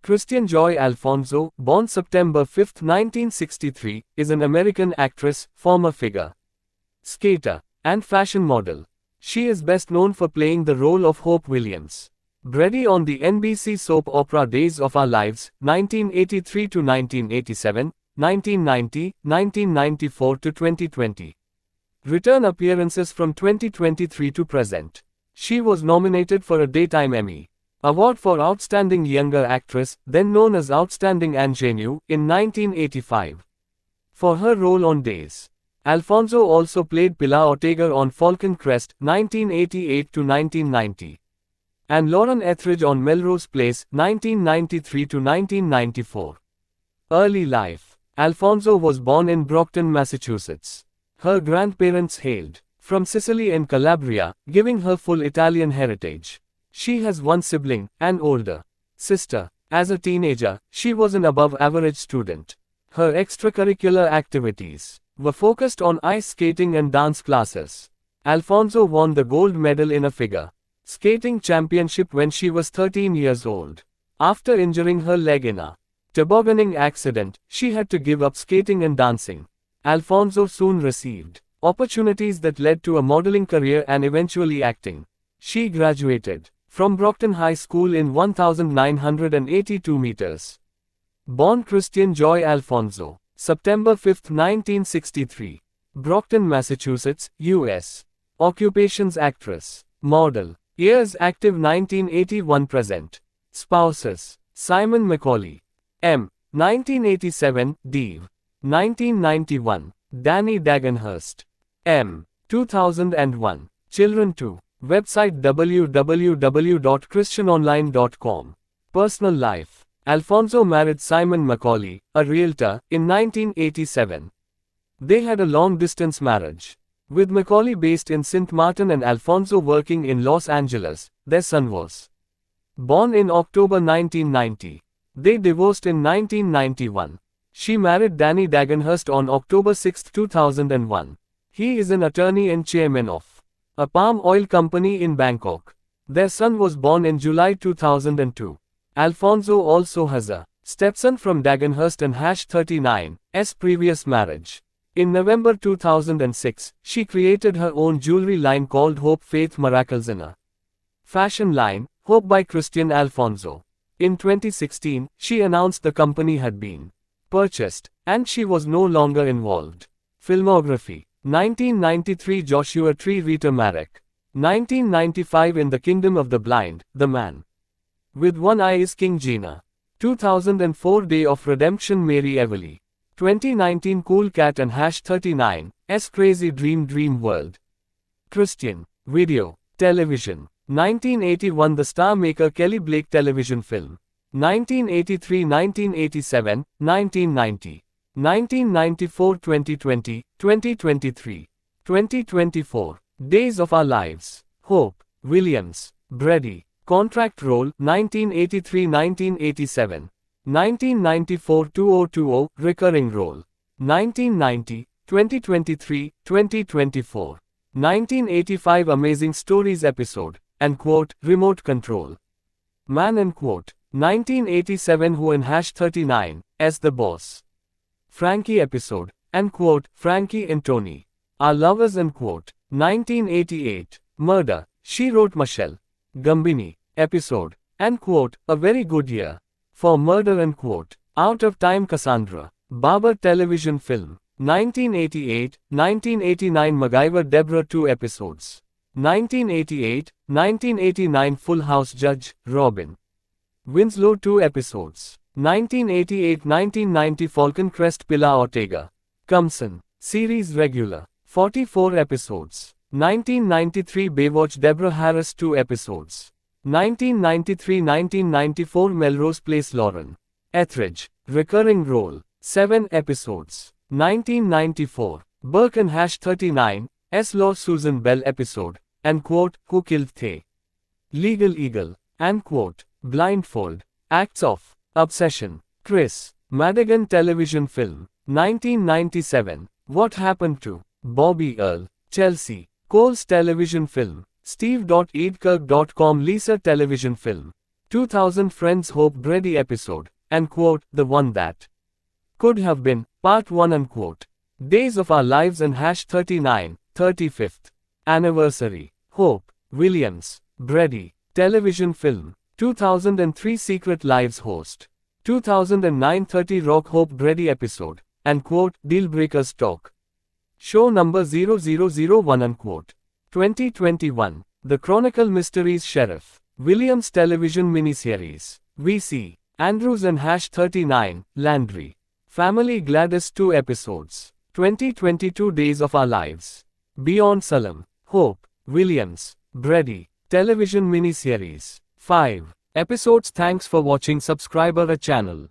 Kristian Joy Alfonso, born September 5, 1963, is an American actress, former figure skater, and fashion model. She is best known for playing the role of Hope Williams. Brady on the NBC soap opera Days of Our Lives, 1983 to 1987, 1990, 1994 to 2020. Return appearances from 2023 to present. She was nominated for a Daytime Emmy Award for Outstanding Younger Actress, then known as Outstanding Ingenue, in 1985. For her role on Days. Alfonso also played Pilar Ortega on Falcon Crest, 1988 to 1990. And Lauren Etheridge on Melrose Place, 1993 to 1994. Early life. Alfonso was born in Brockton, Massachusetts. Her grandparents hailed from Sicily and Calabria, giving her full Italian heritage. She has one sibling, an older sister. As a teenager, she was an above-average student. Her extracurricular activities were focused on ice skating and dance classes. Alfonso won the gold medal in a figure skating championship when she was 13 years old. After injuring her leg in a tobogganing accident, she had to give up skating and dancing. Alfonso soon received opportunities that led to a modeling career and eventually acting. She graduated from Brockton High School in 1982 meters. Born Kristian Joy Alfonso, September 5, 1963. Brockton, Massachusetts, U.S. Occupations: actress, model. Years active: 1981 present. Spouses: Simon Macaulay, M. 1987, Dave. 1991. Danny Dagenhurst, M. 2001. Children 2. Website www.christianonline.com. Personal life. Alfonso married Simon Macaulay, a realtor, in 1987. They had a long-distance marriage. With Macaulay based in St. Martin and Alfonso working in Los Angeles, their son was born in October 1990. They divorced in 1991. She married Danny Dagenhurst on October 6, 2001. He is an attorney and chairman of a palm oil company in Bangkok. Their son was born in July 2002. Alfonso also has a stepson from Dagenhurst and #39's previous marriage. In November 2006, she created her own jewelry line called Hope Faith Miracles in a fashion line, Hope by Kristian Alfonso. In 2016, she announced the company had been purchased, and she was no longer involved. Filmography: 1993 Joshua Tree Rita Marek. 1995 In the Kingdom of the Blind, The Man with One Eye is King Gina. 2004 Day of Redemption Mary Everly. 2019 Cool Cat and #39's Crazy Dream World. Kristian. Video. Television. 1981 The Star Maker Kelly Blake television film. 1983 1987, 1990. 1994 2020, 2023. 2024. Days of Our Lives. Hope Williams. Brady. Contract role, 1983-1987. 1994-2020, recurring role. 1990, 2023, 2024. 1985 Amazing Stories episode, and quote, Remote Control. Man and quote. 1987 Who and #39's The Boss. Frankie episode, and quote, Frankie and Tony are lovers and quote. 1988, Murder, She Wrote Michelle Gambini episode, and quote, A Very Good Year for Murder and quote. Out of Time Cassandra, Barber television film. 1988, 1989 MacGyver Deborah 2 episodes. 1988, 1989 Full House Judge, Robin Winslow 2 episodes. 1988-1990 Falcon Crest Pilar Ortega Cumson series regular. 44 episodes. 1993 Baywatch Deborah Harris 2 episodes. 1993-1994 Melrose Place Lauren Etheridge recurring role. 7 episodes. 1994 Burke and #39's Law Susan Bell episode, and quote, Who Killed Thay? Legal Eagle, and quote, Blindfold. Acts of Obsession. Chris Madigan television film. 1997 What Happened to Bobby Earl? Chelsea Cole's television film. Steve.edkirk.com Lisa television film. 2000 Friends Hope Brady episode, and quote, the one that could have been, part 1 unquote. Days of Our Lives and hash 39, 35th anniversary. Hope Williams, Brady, television film. 2003 Secret Lives host. 2009 30 Rock Hope Brady episode, and quote, Deal Breakers Talk. Show number 0001 unquote. 2021, The Chronicle Mysteries Sheriff. Williams television miniseries. VC. Andrews and hash 39, Landry. Family Gladys 2 episodes. 2022 Days of Our Lives. Beyond Salem. Hope Williams, Brady, television miniseries. 5 episodes. Thanks for watching. Subscribe our channel.